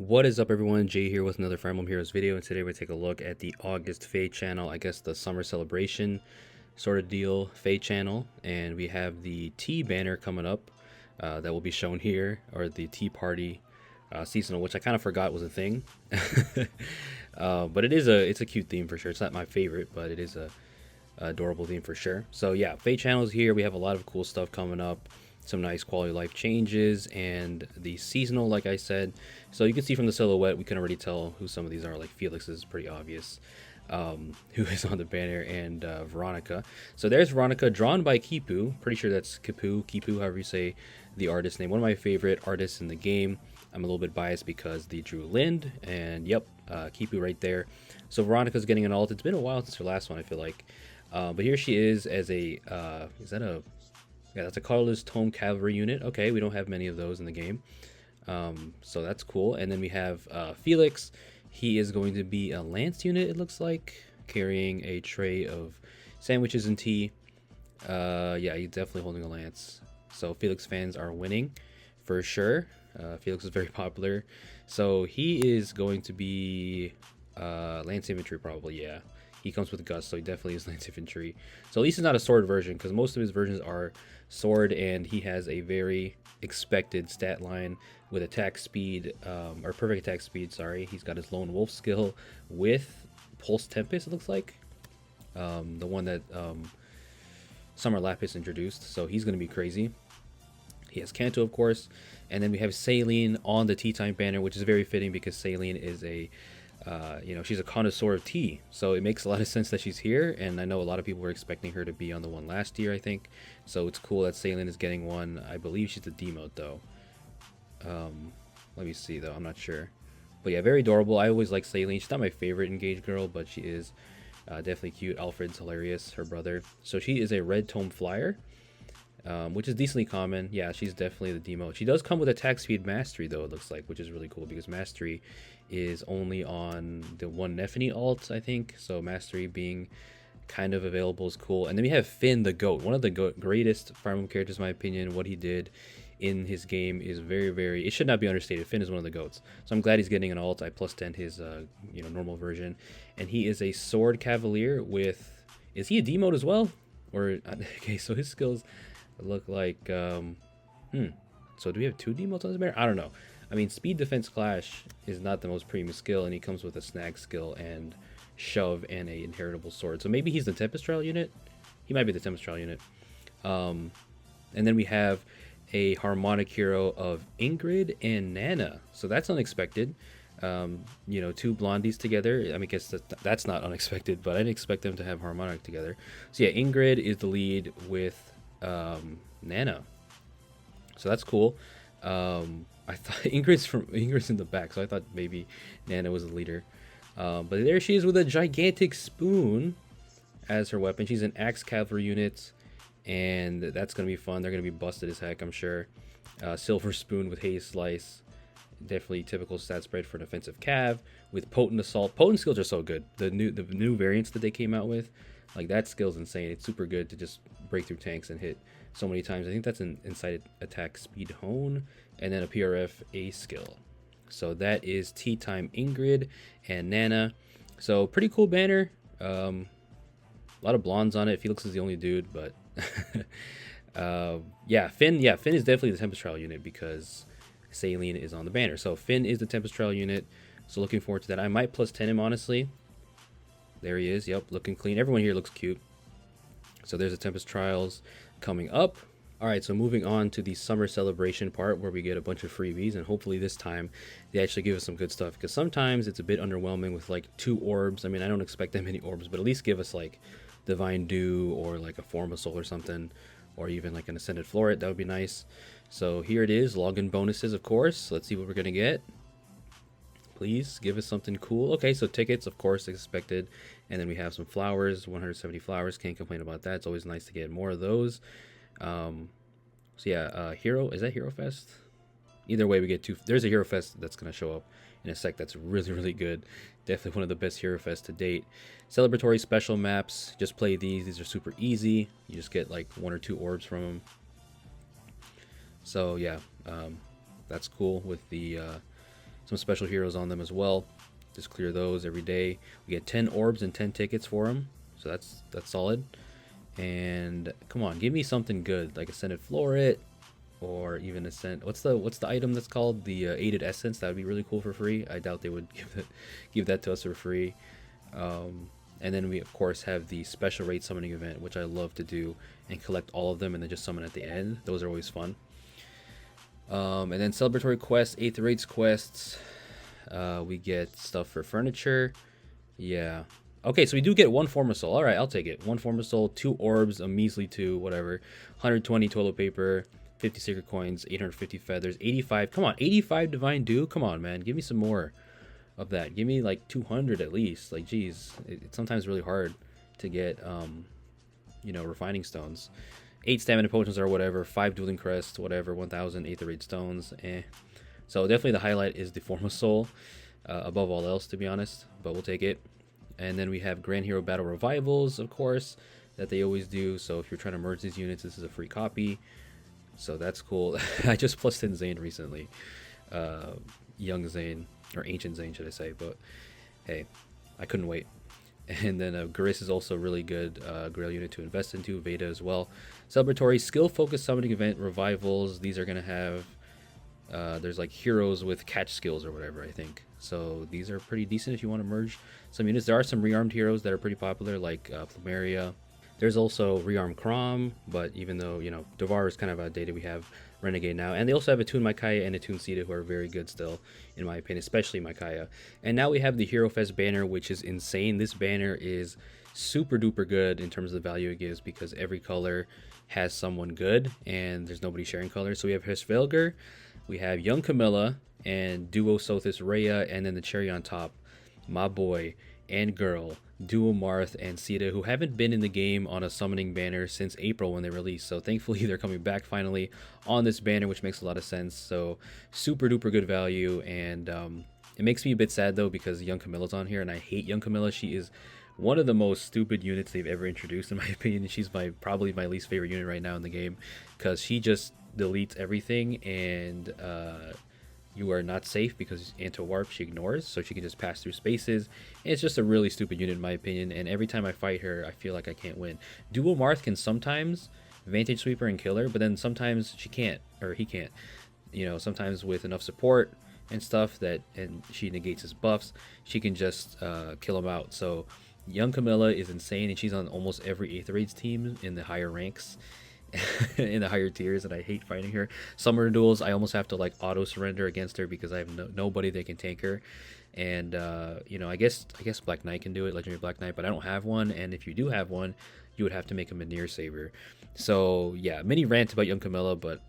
What is up, everyone? Jay here with another Fire Emblem Heroes video, and today we're going to take a look at the August FEH channel, I guess the summer celebration sort of deal FEH channel, and we have the tea banner coming up that will be shown here, or the tea party seasonal, which I kind of forgot was a thing. But it's a cute theme for sure. It's not my favorite, but it is a adorable theme for sure. So yeah, FEH channel is here. We have a lot of cool stuff coming up, some nice quality of life changes, and the seasonal, like I said. So you can see from the silhouette, we can already tell who some of these are. Like Felix is pretty obvious, who is on the banner, and Veronica. So there's Veronica, drawn by Kipu. Pretty sure that's Kipu, however you say the artist name. One of my favorite artists in the game. I'm a little bit biased because the Drew Lind, and yep, Kipu right there. So Veronica's getting an alt. It's been a while since her last one, I feel like. But here she is as a, is that a, yeah, that's a colorless tome cavalry unit. Okay, we don't have many of those in the game. So that's cool. And then we have Felix. He is going to be a lance unit, it looks like, carrying a tray of sandwiches and tea. Yeah, he's definitely holding a lance. So Felix fans are winning for sure. Felix is very popular. So he is going to be lance infantry probably, yeah. He comes with Gust, so he definitely is lance infantry. So at least it's not a sword version, because most of his versions are sword, and he has a very expected stat line with attack speed, or perfect attack speed, sorry. He's got his Lone Wolf skill with Pulse Tempest, it looks like. The one that Summer Lapis introduced, so he's going to be crazy. He has Kanto, of course, and then we have Saline on the Tea Time banner, which is very fitting because Saline is a she's a connoisseur of tea, so it makes a lot of sense that she's here, and I know a lot of people were expecting her to be on the one last year, I think, so it's cool that Saline is getting one. I believe she's a demote, though. Let me see, though, I'm not sure. But yeah, very adorable. I always like Saline. She's not my favorite engaged girl, but she is definitely cute. Alfred's hilarious, her brother. So she is a red tome flyer, which is decently common. Yeah, she's definitely the demote. She does come with attack speed mastery, though, it looks like, which is really cool because mastery is only on the one Nephany alt, I think. So mastery being kind of available is cool. And then we have Finn the Goat, one of the greatest Fire Emblem characters, in my opinion. What he did in his game is very, it should not be understated. Finn is one of the goats, so I'm glad he's getting an alt. I plus 10 his normal version, and he is a sword cavalier with, is he a demote as well, or okay, so his skills look like so do we have two demotes on this banner? I don't know. I mean, speed, defense, clash is not the most premium skill, and he comes with a snag skill and shove and a inheritable sword, so maybe he's the Tempest Trial unit. He might be the Tempest Trial unit. And then we have a harmonic hero of Ingrid and Nana, so that's unexpected. Two blondies together. I mean, I guess that's not unexpected, but I didn't expect them to have harmonic together. So yeah, Ingrid is the lead with Nana, so that's cool. I thought Ingrid's in the back, so I thought maybe Nana was the leader. But there she is with a gigantic spoon as her weapon. She's an axe cavalry unit, and that's gonna be fun. They're gonna be busted as heck, I'm sure. Silver spoon with haze slice, definitely typical stat spread for an offensive cav with potent assault. Potent skills are so good. The new variants that they came out with, like, that skill's insane. It's super good to just break through tanks and hit so many times. I think that's an inside attack speed hone, and then a PRF A skill. So that is Tea Time Ingrid and Nana. So pretty cool banner. A lot of blondes on it. Felix is the only dude, but yeah, Finn is definitely the Tempest Trial unit because Saline is on the banner. So Finn is the Tempest Trial unit. So looking forward to that. I might plus 10 him, honestly. There he is. Yep, looking clean. Everyone here looks cute. So there's the Tempest Trials coming up. All right, so moving on to the summer celebration part where we get a bunch of freebies, and hopefully this time they actually give us some good stuff, because sometimes it's a bit underwhelming with like 2 orbs. I mean, I don't expect that many orbs, but at least give us like Divine Dew or like a Form of Soul or something, or even like an Ascended Floret. That would be nice. So here it is, login bonuses, of course. Let's see what we're gonna get. Please give us something cool. Okay, so tickets, of course, expected. And then we have some flowers, 170 flowers. Can't complain about that. It's always nice to get more of those. So yeah, Hero, is that Hero Fest? Either way, we get 2. There's a Hero Fest that's going to show up in a sec that's really good. Definitely one of the best Hero Fest to date. Celebratory special maps, just play these. These are super easy. You just get like 1 or 2 orbs from them. So yeah, that's cool with the some special heroes on them as well. Just clear those every day. We get 10 orbs and 10 tickets for them, so that's solid. And come on, give me something good like Ascended Floret, or even Ascent. What's the item that's called? The Aided Essence. That would be really cool for free. I doubt they would give that to us for free. And then we of course have the special rate summoning event, which I love to do and collect all of them and then just summon at the end. Those are always fun. And then celebratory quests, 8th rates quests. We get stuff for furniture. Yeah. Okay, so we do get 1 Forma Soul. All right, I'll take it. 1 Forma Soul, 2 orbs, a measly 2, whatever. 120 toilet paper, 50 secret coins, 850 feathers, 85. Come on, 85 divine dew. Come on, man. Give me some more of that. Give me like 200 at least. Like, geez, it's sometimes really hard to get, you know, refining stones. 8 stamina potions or whatever. 5 dueling crests, whatever. 1,000 8th rate stones. So definitely the highlight is the Forma Soul, above all else, to be honest. But we'll take it. And then we have Grand Hero Battle Revivals, of course, that they always do. So if you're trying to merge these units, this is a free copy. So that's cool. I just plussed in Zane recently. Young Zane, or Ancient Zane, should I say. But hey, I couldn't wait. And then Gariss is also really good Grail unit to invest into. Veda as well. Celebratory Skill Focused Summoning Event Revivals. These are going to have... there's like heroes with catch skills or whatever, I think. So these are pretty decent if you want to merge some units. There are some rearmed heroes that are pretty popular, like Plumeria. There's also rearmed Crom, but even though, you know, Devar is kind of outdated, we have Renegade now. And they also have a Toon Micaiah and a Toon Sita, who are very good still, in my opinion, especially Micaiah. And now we have the Hero Fest banner, which is insane. This banner is super duper good in terms of the value it gives, because every color has someone good, and there's nobody sharing colors. So we have Hrisvelgr, we have Young Camilla, and Duo Sothis Rhea, and then the cherry on top, my boy and girl, Duo Marth and Sita, who haven't been in the game on a summoning banner since April when they released. So thankfully they're coming back finally on this banner, which makes a lot of sense. So super duper good value. And it makes me a bit sad though, because Young Camilla's on here, and I hate Young Camilla. She is one of the most stupid units they've ever introduced, in my opinion. She's probably my least favorite unit right now in the game, because she just deletes everything, and you are not safe because anti-warp she ignores, so she can just pass through spaces. And it's just a really stupid unit in my opinion, and every time I fight her I feel like I can't win. Dual Marth can sometimes Vantage Sweep her and kill her, but then sometimes she can't, or he can't. You know, sometimes with enough support and stuff and she negates his buffs, she can just kill him out. So Young Camilla is insane, and she's on almost every 8th raids team in the higher ranks. In the higher tiers, and I hate fighting her. Summoner duels, I almost have to like auto surrender against her because I have nobody that can tank her. And you know, I guess Black Knight can do it, Legendary Black Knight, but I don't have one. And if you do have one, you would have to make a Manir Saber. So yeah, mini rant about Young Camilla, but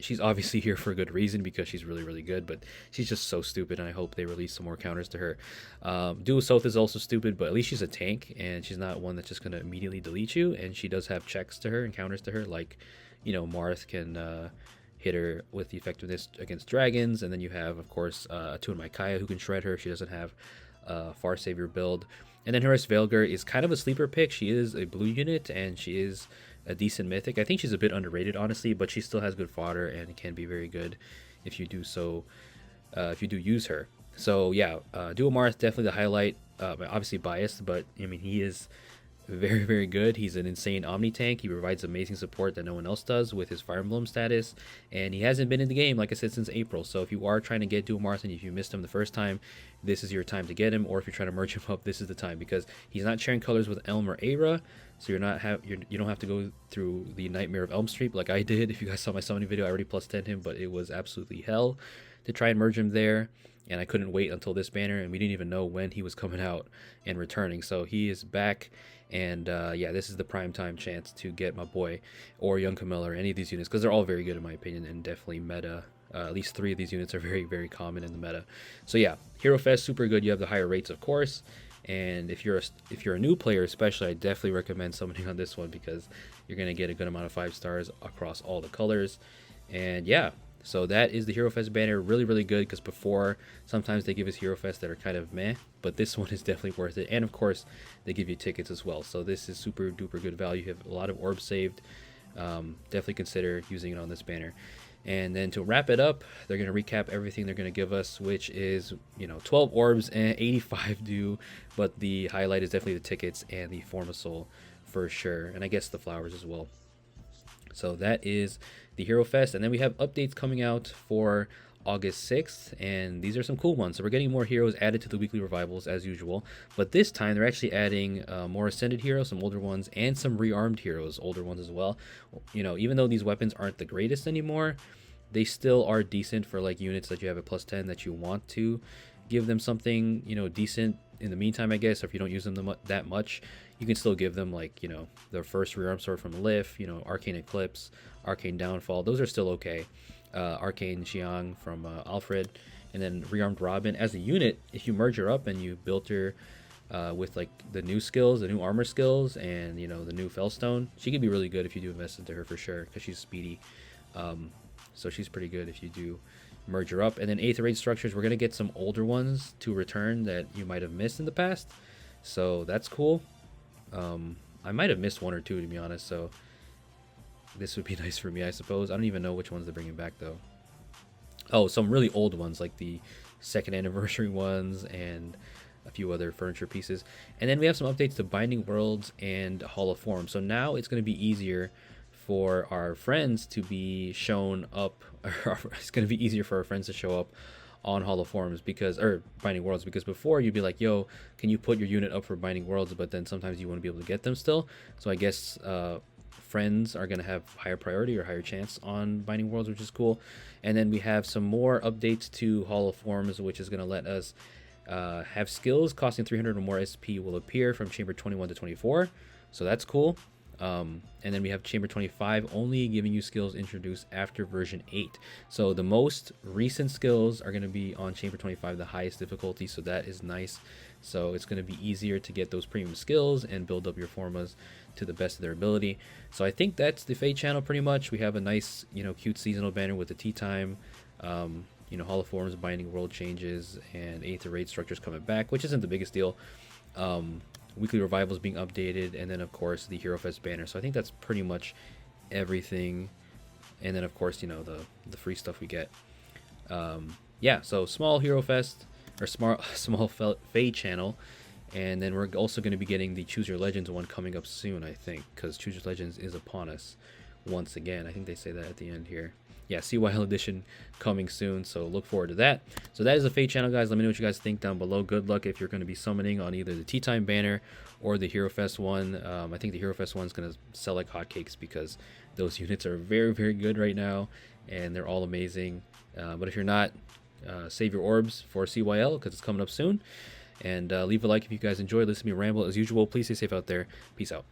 she's obviously here for a good reason, because she's really really good, but she's just so stupid, and I hope they release some more counters to her. Duo Soth is also stupid, but at least she's a tank, and she's not one that's just going to immediately delete you, and she does have checks to her and counters to her, like, you know, Marth can hit her with the effectiveness against dragons, and then you have, of course, Toon Micaiah, who can shred her if she doesn't have Far Savior build. And then Hrisvelgr is kind of a sleeper pick. She is a blue unit, and she is a decent mythic. I think she's a bit underrated, honestly, but she still has good fodder and can be very good if you do so. If you do use her. So yeah, Duo Marth definitely the highlight. Obviously biased, but I mean, he is very very good. He's an insane Omni tank. He provides amazing support that no one else does with his Fire Emblem status, and he hasn't been in the game, like I said, since April. So if you are trying to get Duo Marth, and if you missed him the first time, this is your time to get him. Or if you're trying to merge him up, this is the time, because he's not sharing colors with Elm or Aira, so you don't have to go through the nightmare of Elm Street like I did. If you guys saw my summoning video, I already plus 10 him, but it was absolutely hell to try and merge him there, and I couldn't wait until this banner, and we didn't even know when he was coming out and returning. So he is back, and yeah, this is the prime time chance to get my boy or Young Camilla or any of these units, because they're all very good in my opinion, and definitely meta. At least 3 of these units are very very common in the meta. So yeah, Hero Fest super good. You have the higher rates, of course, and if you're a new player especially, I definitely recommend summoning on this one, because you're gonna get a good amount of 5 stars across all the colors. And yeah, so that is the Hero Fest banner. Really really good, because before sometimes they give us Hero Fest that are kind of meh, but this one is definitely worth it. And of course they give you tickets as well, so this is super duper good value. You have a lot of orbs saved. Definitely consider using it on this banner. And then to wrap it up, they're going to recap everything they're going to give us, which is, 12 orbs and 85 due. But the highlight is definitely the tickets and the Formasol for sure. And I guess the flowers as well. So that is the Hero Fest. And then we have updates coming out for August 6th, and these are some cool ones. So we're getting more heroes added to the weekly revivals as usual, but this time they're actually adding more ascended heroes, some older ones, and some rearmed heroes, older ones as well. Even though these weapons aren't the greatest anymore, they still are decent for like units that you have at +10 that you want to give them something decent in the meantime, I guess. Or if you don't use them that much, you can still give them like their first rearm sword from Lif, Arcane Eclipse, Arcane Downfall. Those are still okay. Arcane Xiang from Alfred, and then rearmed Robin as a unit. If you merge her up and you build her with like the new skills, the new armor skills, and the new Fellstone, she could be really good if you do invest into her for sure, because she's speedy. So she's pretty good if you do merge her up. And then Aether Raid structures, we're gonna get some older ones to return that you might have missed in the past, so that's cool. I might have missed one or two, to be honest, so this would be nice for me, I suppose. I don't even know which ones they're bringing back though. Oh, some really old ones like the 2nd anniversary ones and a few other furniture pieces. And then we have some updates to Binding Worlds and Hall of Form. So now it's going to be easier for our friends to be shown up. It's going to be easier for our friends to show up on Hall of Forms, or Binding Worlds, because before you'd be like, yo, can you put your unit up for Binding Worlds, but then sometimes you want to be able to get them still. So I guess friends are going to have higher priority or higher chance on Binding Worlds, which is cool. And then we have some more updates to Hall of Forms, which is going to let us have skills costing 300 or more SP will appear from Chamber 21 to 24. So that's cool. And then we have Chamber 25 only giving you skills introduced after version 8. So the most recent skills are going to be on Chamber 25, the highest difficulty, so that is nice. So it's going to be easier to get those premium skills and build up your formas to the best of their ability. So I think that's the FEH channel pretty much. We have a nice, cute seasonal banner with the tea time, Hall of Forms, Binding World changes, and Aether Raid structures coming back, which isn't the biggest deal. Weekly revivals being updated, and then of course the Hero Fest banner. So I think that's pretty much everything. And then of course the free stuff we get. Yeah, so small Hero Fest or small FEH channel, and then we're also going to be getting the Choose Your Legends one coming up soon, I think, because Choose Your Legends is upon us once again. I think they say that at the end here. Yeah, CYL edition coming soon, so look forward to that. So that is the FEH channel, guys. Let me know what you guys think down below. Good luck if you're going to be summoning on either the Tea Time banner or the Hero Fest one. I think the Hero Fest one's going to sell like hotcakes because those units are very, very good right now, and they're all amazing. But if you're not, save your orbs for CYL because it's coming up soon. And leave a like if you guys enjoyed. Listen to me ramble as usual. Please stay safe out there. Peace out.